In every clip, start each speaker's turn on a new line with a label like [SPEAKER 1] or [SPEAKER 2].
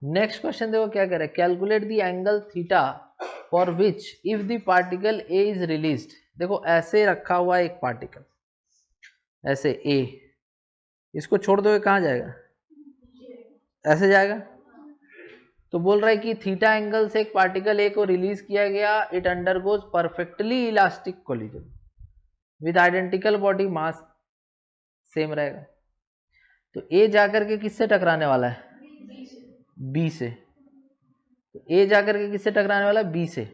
[SPEAKER 1] Next question देखो क्या कह रहा है, calculate the angle theta for which if the particle A is released. देखो ऐसे रखा हुआ है एक पार्टिकल, ऐसे ए, इसको छोड़ दोगे कहाँ जाएगा, ऐसे जाएगा। तो बोल रहा है कि थीटा एंगल से एक पार्टिकल ए को रिलीज किया गया, it undergoes perfectly elastic collision with identical body mass same रहेगा। तो ए जाकर के किससे टकराने वाला है, बी से। तो ए जाकर के किससे टकराने वाला है, बी से।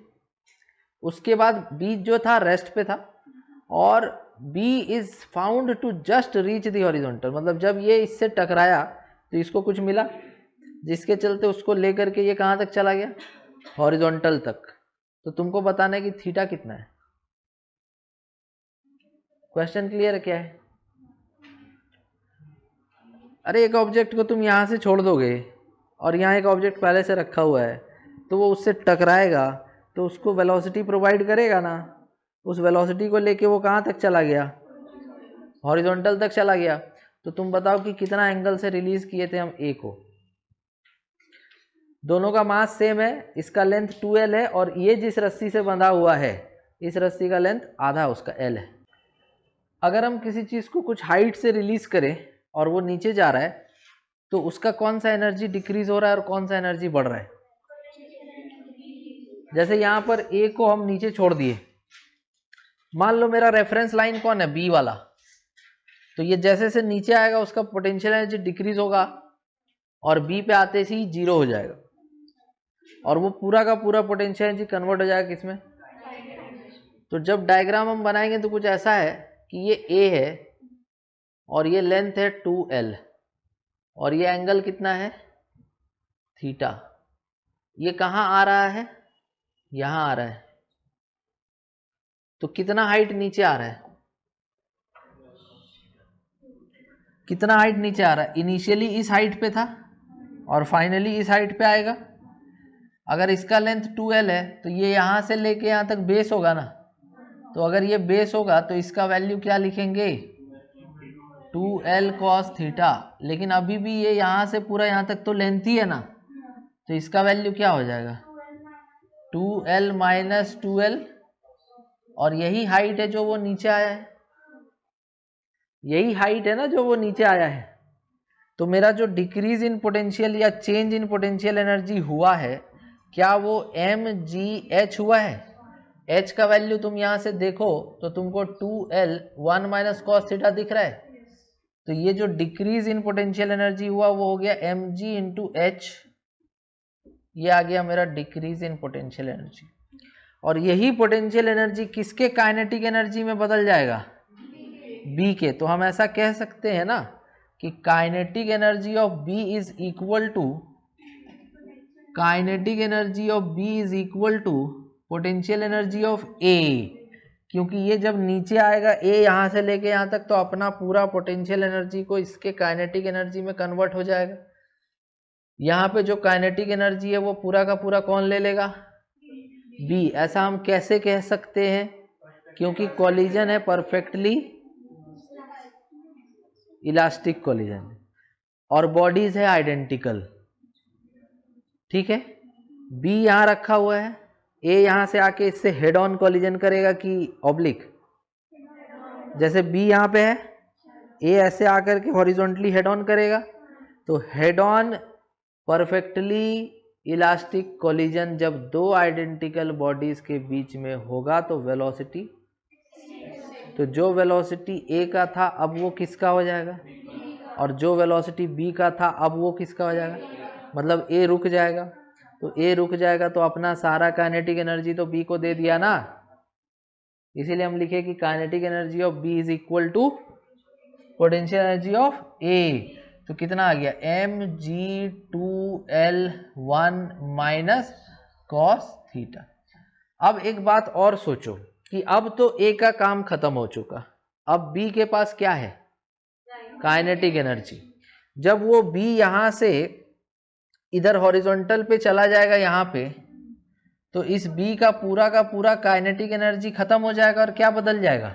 [SPEAKER 1] उसके बाद बी जो था रेस्ट पे था और b is found to just reach the horizontal, मतलब जब ये इससे टकराया तो इसको कुछ मिला, जिसके चलते उसको लेकर के ये कहाँ तक चला गया, हॉरिजॉन्टल तक। तो तुमको बताना है कि थीटा कितना है। क्वेश्चन क्लियर है क्या है? अरे एक ऑब्जेक्ट को तुम यहाँ से छोड़ दोगे और यहाँ एक ऑब्जेक्ट पहले से रखा हुआ है, तो वो उससे टकराएगा तो उसको वेलोसिटी प्रोवाइड करेगा ना, उस वेलोसिटी को लेके वो कहाँ तक चला गया, हॉरिजॉन्टल तक चला गया। तो तुम बताओ कि कितना एंगल से रिलीज किए थे हम ए को। दोनों का मास सेम है, इसका लेंथ 2l है और ये जिस रस्सी से बंधा हुआ है इस रस्सी का लेंथ आधा उसका l है। अगर हम किसी चीज को कुछ हाइट से रिलीज करें और वो नीचे जा रहा है तो उसका कौन सा एनर्जी डिक्रीज हो रहा है और कौन सा एनर्जी बढ़ रहा है। जैसे यहाँ पर ए को हम नीचे छोड़ दिए, मान लो मेरा रेफरेंस लाइन कौन है, बी वाला, तो ये जैसे से नीचे आएगा उसका पोटेंशियल एनर्जी डिक्रीज होगा और बी पे आते ही जीरो हो जाएगा और वो पूरा का पूरा पोटेंशियल एनर्जी कन्वर्ट हो जाएगा किसमें। तो जब डायग्राम हम बनाएंगे तो कुछ ऐसा है कि ये ए है और ये लेंथ है 2l और ये एंगल कितना है, थीटा। ये कहाँ आ रहा है, यहाँ आ रहा है। तो कितना हाइट नीचे आ रहा है, कितना हाइट नीचे आ रहा है, इनिशियली इस हाइट पे था और फाइनली इस हाइट पे आएगा। अगर इसका लेंथ 2l है तो ये यहाँ से लेके यहाँ तक बेस होगा ना, तो अगर ये बेस होगा तो इसका वैल्यू क्या लिखेंगे, 2l cos थीटा। लेकिन अभी भी ये यहाँ से पूरा यहाँ तक तो लेंथ ही है ना, तो इसका वैल्यू क्या हो जाएगा, 2l माइनस 2l, और यही हाइट है जो वो नीचे आया है, यही हाइट है ना जो वो नीचे आया है। तो मेरा जो डिक्रीज इन पोटेंशियल या चेंज इन पोटेंशियल एनर्जी हुआ है, क्या वो mgh हुआ है। h का वैल्यू तुम यहाँ से देखो तो तुमको 2l 1 माइनस कॉस थीटा दिख रहा है। तो ये जो डिक्रीज इन पोटेंशियल एनर्जी हुआ वो हो गया mg इंटू h, ये आ गया मेरा डिक्रीज इन पोटेंशियल एनर्जी। और यही पोटेंशियल एनर्जी किसके काइनेटिक एनर्जी में बदल जाएगा, बी के। तो हम ऐसा कह सकते हैं ना कि kinetic energy of B is equal to, kinetic energy of B is equal to potential energy of A, क्योंकि ये जब नीचे आएगा ए यहाँ से लेके यहाँ तक तो अपना पूरा पोटेंशियल एनर्जी को इसके काइनेटिक एनर्जी में कन्वर्ट हो जाएगा। यहाँ पे जो काइनेटिक एनर्जी है वो पूरा का पूरा कौन ले लेगा, बी। ऐसा हम कैसे कह सकते हैं, क्योंकि कॉलिजन है परफेक्टली इलास्टिक कॉलिजन और बॉडीज है आइडेंटिकल, ठीक है। बी यहाँ रखा हुआ है, ए यहाँ से आके इससे हेड ऑन कॉलिजन करेगा कि ऑब्लिक, जैसे बी यहाँ पे है, ए ऐसे आकर के हॉरिजॉन्टली हेड ऑन करेगा। तो head on perfectly elastic collision जब दो आइडेंटिकल बॉडीज के बीच में होगा तो वेलोसिटी, तो जो वेलोसिटी ए का था अब वो किसका हो जाएगा, और जो वेलोसिटी बी का था अब वो किसका हो जाएगा, मतलब ए रुक जाएगा। तो ए रुक जाएगा तो अपना सारा काइनेटिक एनर्जी तो बी को दे दिया ना, इसीलिए हम लिखे कि kinetic energy of B is equal to potential energy of A. तो कितना आ गया, mg2l1 माइनस कॉस थीटा। अब एक बात और सोचो कि अब तो ए का काम खत्म हो चुका, अब बी के पास क्या है, काइनेटिक एनर्जी। जब वो बी यहाँ से इधर हॉरिजॉन्टल पे चला जाएगा यहाँ पे, तो इस बी का पूरा काइनेटिक एनर्जी खत्म हो जाएगा और क्या बदल जाएगा।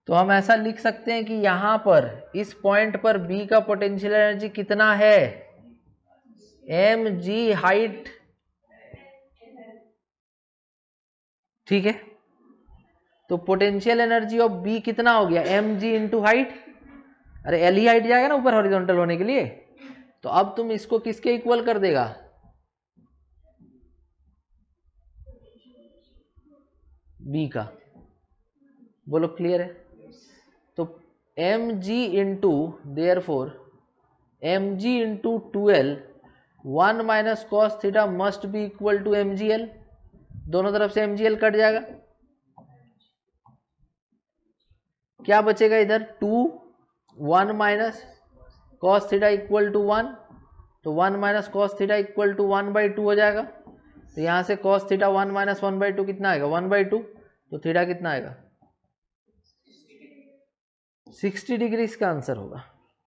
[SPEAKER 1] तो हम ऐसा लिख सकते हैं कि यहाँ पर इस पॉइंट पर बी का पोटेंशियल एनर्जी कितना है, एम जी हाइट, ठीक है। तो पोटेंशियल एनर्जी ऑफ बी कितना हो गया, एम जी इंटू हाइट, अरे एल ही हाइट जाएगा ना ऊपर हॉरिजॉन्टल होने के लिए। तो अब तुम इसको किसके इक्वल कर देगा, बी का, बोलो क्लियर है। तो m g into therefore m g into 2l 1 minus cos theta must be equal to m g l, दोनों तरफ से एम जी एल कट जाएगा, क्या बचेगा इधर 2 1 minus cos theta equal to 1, तो 1 minus cos theta equal to 1/2 हो जाएगा। तो यहाँ से कॉस थीटा 1 माइनस 1/2 कितना आएगा 1/2, तो थीटा कितना आएगा 60 डिग्री इसका आंसर होगा।